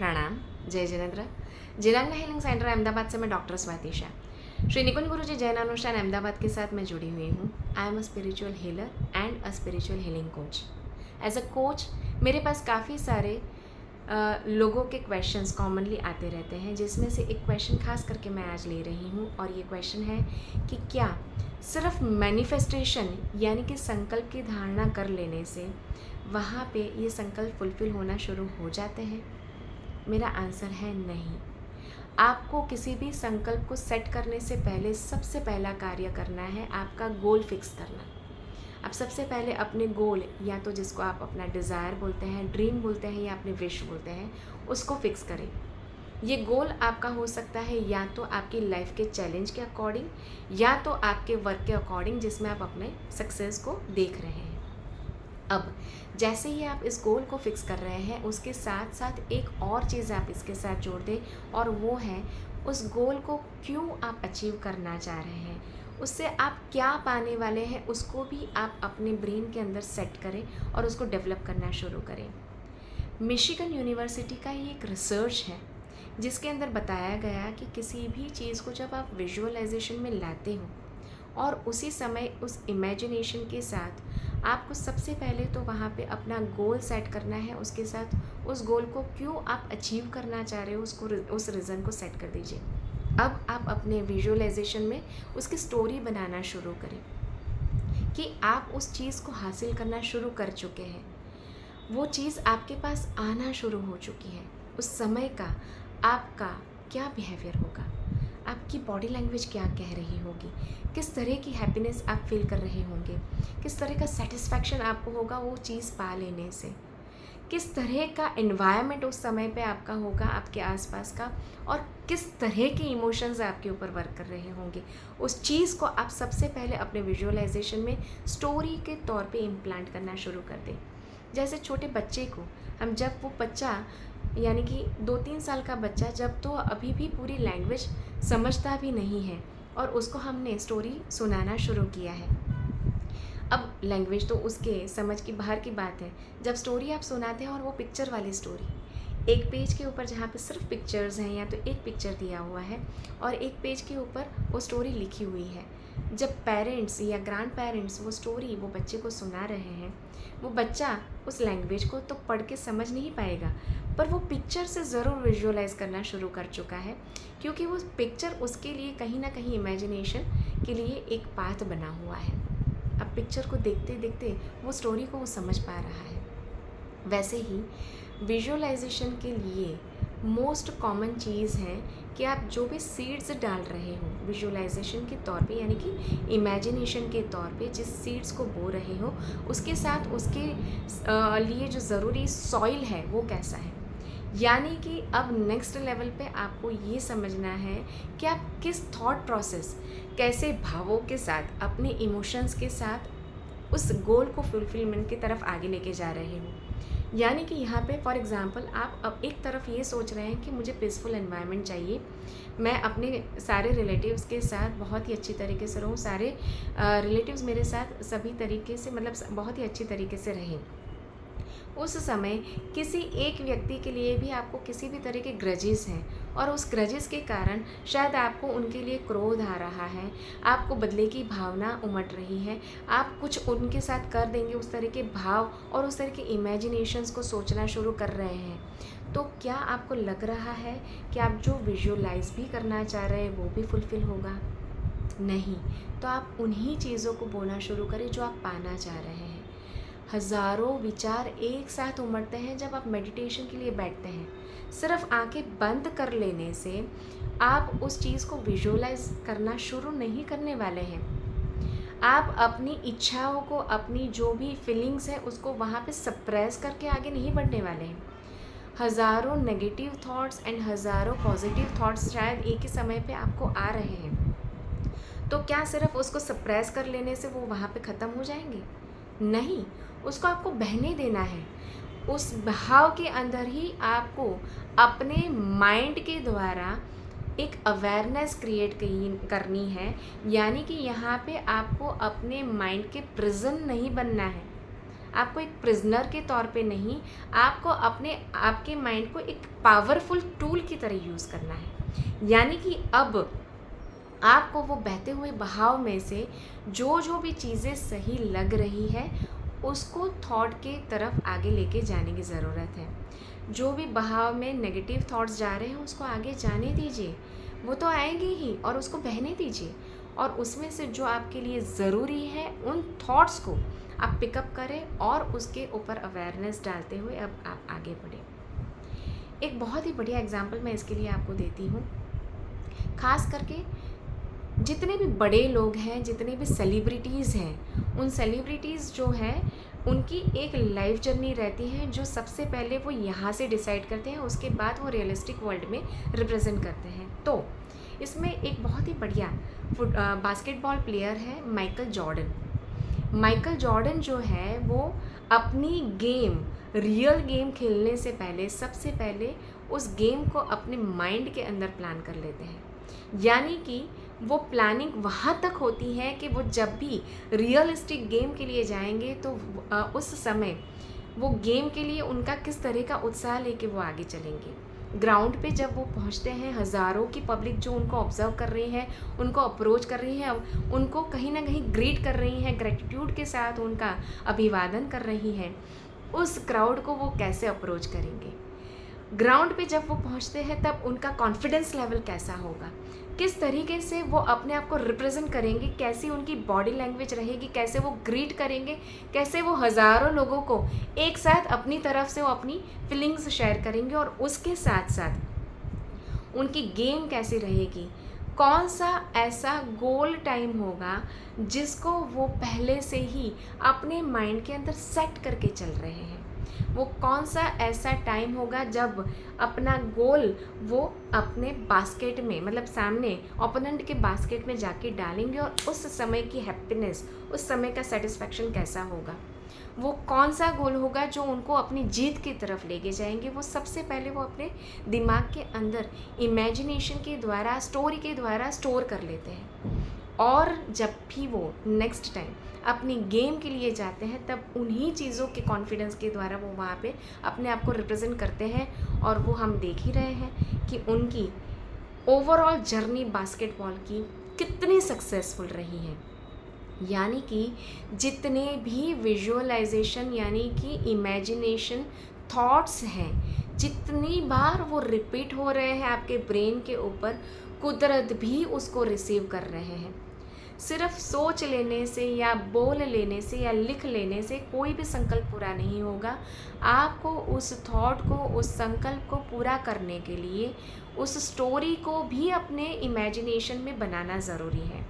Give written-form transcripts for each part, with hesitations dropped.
प्रणाम। जय Jinendra. Jinendra healing centre Ahmedabad से मैं डॉक्टर स्वाति शाह। श्री निकुंज गुरुजी जैन अनुष्ठान अहमदाबाद के साथ मैं जुड़ी हुई हूँ। I am a spiritual healer and a spiritual healing coach. As a coach मेरे पास काफ़ी सारे लोगों के क्वेश्चंस कॉमनली आते रहते हैं, जिसमें से एक क्वेश्चन खास करके मैं आज ले रही हूँ और ये क्वेश्चन है कि क्या सिर्फ मैनिफेस्टेशन यानी कि संकल्प की धारणा कर लेने से वहाँ पे ये संकल्प फुलफिल होना शुरू हो जाते हैं? मेरा आंसर है नहीं। आपको किसी भी संकल्प को सेट करने से पहले सबसे पहला कार्य करना है आपका गोल फिक्स करना। आप सबसे पहले अपने गोल, या तो जिसको आप अपना डिज़ायर बोलते हैं, ड्रीम बोलते हैं या अपने विश बोलते हैं, उसको फिक्स करें। ये गोल आपका हो सकता है या तो आपकी लाइफ के चैलेंज के अकॉर्डिंग या तो आपके वर्क के अकॉर्डिंग, जिसमें आप अपने सक्सेस को देख रहे हैं। अब जैसे ही आप इस गोल को फिक्स कर रहे हैं, उसके साथ साथ एक और चीज़ आप इसके साथ जोड़ दें, और वो है उस गोल को क्यों आप अचीव करना चाह रहे हैं, उससे आप क्या पाने वाले हैं, उसको भी आप अपने ब्रेन के अंदर सेट करें और उसको डेवलप करना शुरू करें। मिशिगन यूनिवर्सिटी का ये एक रिसर्च है जिसके अंदर बताया गया कि किसी भी चीज़ को जब आप विजुअलाइजेशन में लाते हो और उसी समय उस इमेजिनेशन के साथ आपको सबसे पहले तो वहाँ पे अपना गोल सेट करना है, उसके साथ उस गोल को क्यों आप अचीव करना चाह रहे हो उसको, उस रीज़न को सेट कर दीजिए। अब आप अपने विजुअलाइजेशन में उसकी स्टोरी बनाना शुरू करें कि आप उस चीज़ को हासिल करना शुरू कर चुके हैं, वो चीज़ आपके पास आना शुरू हो चुकी है। उस समय का आपका क्या बिहेवियर होगा, आपकी बॉडी लैंग्वेज क्या कह रही होगी, किस तरह की हैप्पीनेस आप फील कर रहे होंगे, किस तरह का सेटिस्फैक्शन आपको होगा वो चीज़ पा लेने से, किस तरह का एनवायरनमेंट उस समय पे आपका होगा आपके आसपास का, और किस तरह के इमोशंस आपके ऊपर वर्क कर रहे होंगे। उस चीज़ को आप सबसे पहले अपने विजुअलाइजेशन में स्टोरी के तौर पे इम्प्लांट करना शुरू कर दें। जैसे छोटे बच्चे को हम, जब वो बच्चा यानी कि 2-3 साल का बच्चा, जब तो अभी भी पूरी लैंग्वेज समझता भी नहीं है और उसको हमने स्टोरी सुनाना शुरू किया है। अब लैंग्वेज तो उसके समझ की बाहर की बात है। जब स्टोरी आप सुनाते हैं और वो पिक्चर वाली स्टोरी, एक पेज के ऊपर जहाँ पे सिर्फ पिक्चर्स हैं या तो एक पिक्चर दिया हुआ है और एक पेज के ऊपर वो स्टोरी लिखी हुई है, जब पेरेंट्स या ग्रैंड पेरेंट्स वो स्टोरी वो बच्चे को सुना रहे हैं, वो बच्चा उस लैंग्वेज को तो पढ़ के समझ नहीं पाएगा, पर वो पिक्चर से ज़रूर विजुअलाइज करना शुरू कर चुका है, क्योंकि वो पिक्चर उसके लिए कहीं ना कहीं इमेजिनेशन के लिए एक पाथ बना हुआ है। अब पिक्चर को देखते देखते वो स्टोरी को वो समझ पा रहा है। वैसे ही विजुअलाइजेशन के लिए मोस्ट कॉमन चीज़ है कि आप जो भी सीड्स डाल रहे हो विजुअलाइजेशन के तौर पे, यानी कि इमेजिनेशन के तौर पे जिस सीड्स को बो रहे हो, उसके साथ उसके लिए जो ज़रूरी सॉइल है वो कैसा है। यानी कि अब नेक्स्ट लेवल पे आपको ये समझना है कि आप किस थॉट प्रोसेस, कैसे भावों के साथ, अपने इमोशंस के साथ उस गोल को फुलफिलमेंट की तरफ आगे लेके जा रहे हो। यानी कि यहाँ पे फॉर एग्ज़ाम्पल आप अब एक तरफ ये सोच रहे हैं कि मुझे पीसफुल एनवायरनमेंट चाहिए, मैं अपने सारे रिलेटिव्स के साथ बहुत ही अच्छी तरीके से रहूँ, सारे रिलेटिव्स मेरे साथ सभी तरीके से, मतलब बहुत ही अच्छी तरीके से रहें। उस समय किसी एक व्यक्ति के लिए भी आपको किसी भी तरह के ग्रजेस हैं और उस ग्रजेस के कारण शायद आपको उनके लिए क्रोध आ रहा है, आपको बदले की भावना उमड़ रही है, आप कुछ उनके साथ कर देंगे, उस तरह के भाव और उस तरह के इमेजिनेशंस को सोचना शुरू कर रहे हैं। तो क्या आपको लग रहा है कि आप जो विजुअलाइज भी करना चाह रहे हैं वो भी फुलफिल होगा? नहीं। तो आप उन्हीं चीज़ों को बोलना शुरू करें जो आप पाना चाह रहे हैं। हज़ारों विचार एक साथ उमड़ते हैं जब आप मेडिटेशन के लिए बैठते हैं। सिर्फ आंखें बंद कर लेने से आप उस चीज़ को विजुअलाइज करना शुरू नहीं करने वाले हैं। आप अपनी इच्छाओं को, अपनी जो भी फीलिंग्स है उसको वहाँ पे सप्रेस करके आगे नहीं बढ़ने वाले हैं। हज़ारों नेगेटिव थॉट्स एंड हज़ारों पॉजिटिव थॉट्स शायद एक ही समय पे आपको आ रहे हैं, तो क्या सिर्फ उसको सप्रेस कर लेने से वो वहाँ पे ख़त्म हो जाएंगे? नहीं, उसको आपको बहने देना है। उस बहाव के अंदर ही आपको अपने माइंड के द्वारा एक अवेयरनेस क्रिएट करनी है। यानी कि यहाँ पे आपको अपने माइंड के प्रिजन नहीं बनना है, आपको एक प्रिजनर के तौर पे नहीं, आपको आपके माइंड को एक पावरफुल टूल की तरह यूज़ करना है। यानी कि अब आपको वो बहते हुए बहाव में से जो भी चीज़ें सही लग रही है उसको थॉट के तरफ आगे लेके जाने की ज़रूरत है। जो भी बहाव में नेगेटिव थॉट्स जा रहे हैं उसको आगे जाने दीजिए, वो तो आएंगे ही, और उसको बहने दीजिए, और उसमें से जो आपके लिए ज़रूरी है उन थॉट्स को आप पिकअप करें और उसके ऊपर अवेयरनेस डालते हुए अब आप आगे बढ़ें। एक बहुत ही बढ़िया एग्जाम्पल मैं इसके लिए आपको देती हूँ। ख़ास करके जितने भी बड़े लोग हैं, जितने भी सेलिब्रिटीज़ हैं, उन सेलिब्रिटीज़ जो हैं उनकी एक लाइफ जर्नी रहती है जो सबसे पहले वो यहाँ से डिसाइड करते हैं, उसके बाद वो रियलिस्टिक वर्ल्ड में रिप्रेजेंट करते हैं। तो इसमें एक बहुत ही बढ़िया बास्केटबॉल प्लेयर है माइकल जॉर्डन। माइकल जॉर्डन जो है वो अपनी गेम, रियल गेम खेलने से पहले सबसे पहले उस गेम को अपने माइंड के अंदर प्लान कर लेते हैं। यानी कि वो प्लानिंग वहाँ तक होती है कि वो जब भी रियलिस्टिक गेम के लिए जाएंगे तो उस समय वो गेम के लिए उनका किस तरह का उत्साह लेके वो आगे चलेंगे। ग्राउंड पे जब वो पहुँचते हैं, हज़ारों की पब्लिक जो उनको ऑब्ज़र्व कर रही है, उनको अप्रोच कर रही है, उनको कहीं ना कहीं ग्रीट कर रही है, ग्रेटिट्यूड के साथ उनका अभिवादन कर रही है, उस क्राउड को वो कैसे अप्रोच करेंगे। ग्राउंड पे जब वो पहुंचते हैं तब उनका कॉन्फिडेंस लेवल कैसा होगा, किस तरीके से वो अपने आप को रिप्रेजेंट करेंगे, कैसी उनकी बॉडी लैंग्वेज रहेगी, कैसे वो ग्रीट करेंगे, कैसे वो हज़ारों लोगों को एक साथ अपनी तरफ से वो अपनी फीलिंग्स शेयर करेंगे, और उसके साथ साथ उनकी गेम कैसी रहेगी, कौन सा ऐसा गोल टाइम होगा जिसको वो पहले से ही अपने माइंड के अंदर सेट करके चल रहे हैं। वो कौन सा ऐसा टाइम होगा जब अपना गोल वो अपने बास्केट में, मतलब सामने ओपोनेंट के बास्केट में जाके डालेंगे, और उस समय की हैप्पीनेस, उस समय का सेटिस्फैक्शन कैसा होगा। वो कौन सा गोल होगा जो उनको अपनी जीत की तरफ लेके जाएंगे। वो सबसे पहले वो अपने दिमाग के अंदर इमेजिनेशन के द्वारा, स्टोरी के द्वारा स्टोर कर लेते हैं, और जब भी वो नेक्स्ट टाइम अपनी गेम के लिए जाते हैं तब उन्हीं चीज़ों के कॉन्फिडेंस के द्वारा वो वहाँ पे अपने आप को रिप्रेजेंट करते हैं। और वो हम देख ही रहे हैं कि उनकी ओवरऑल जर्नी बास्केटबॉल की कितनी सक्सेसफुल रही है। यानी कि जितने भी विजुअलाइजेशन यानी कि इमेजिनेशन थॉट्स हैं, जितनी बार वो रिपीट हो रहे हैं आपके ब्रेन के ऊपर, कुदरत भी उसको रिसीव कर रहे हैं। सिर्फ सोच लेने से या बोल लेने से या लिख लेने से कोई भी संकल्प पूरा नहीं होगा। आपको उस थॉट को, उस संकल्प को पूरा करने के लिए उस स्टोरी को भी अपने इमेजिनेशन में बनाना ज़रूरी है।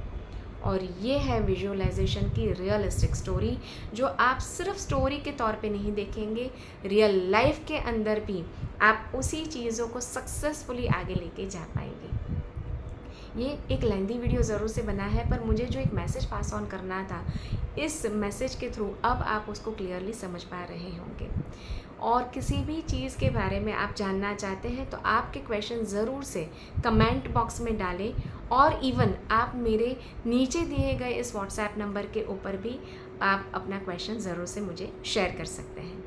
और ये है विजुअलाइजेशन की रियलिस्टिक स्टोरी, जो आप सिर्फ स्टोरी के तौर पे नहीं देखेंगे, रियल लाइफ के अंदर भी आप उसी चीज़ों को सक्सेसफुली आगे लेके जा पाएंगे। ये एक लेंथी वीडियो ज़रूर से बना है, पर मुझे जो एक मैसेज पास ऑन करना था, इस मैसेज के थ्रू अब आप उसको क्लियरली समझ पा रहे होंगे। और किसी भी चीज़ के बारे में आप जानना चाहते हैं तो आपके क्वेश्चन ज़रूर से कमेंट बॉक्स में डालें, और इवन आप मेरे नीचे दिए गए इस व्हाट्सएप नंबर के ऊपर भी आप अपना क्वेश्चन ज़रूर से मुझे शेयर कर सकते हैं।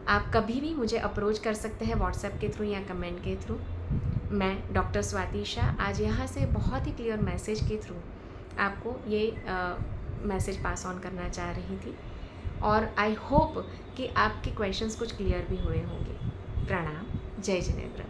आप कभी भी मुझे अप्रोच कर सकते हैं व्हाट्सएप के थ्रू या कमेंट के थ्रू। मैं डॉक्टर स्वाति शाह आज यहाँ से बहुत ही क्लियर मैसेज के थ्रू आपको ये मैसेज पास ऑन करना चाह रही थी, और आई होप कि आपके क्वेश्चंस कुछ क्लियर भी हुए होंगे। प्रणाम, जय जिनेंद्र।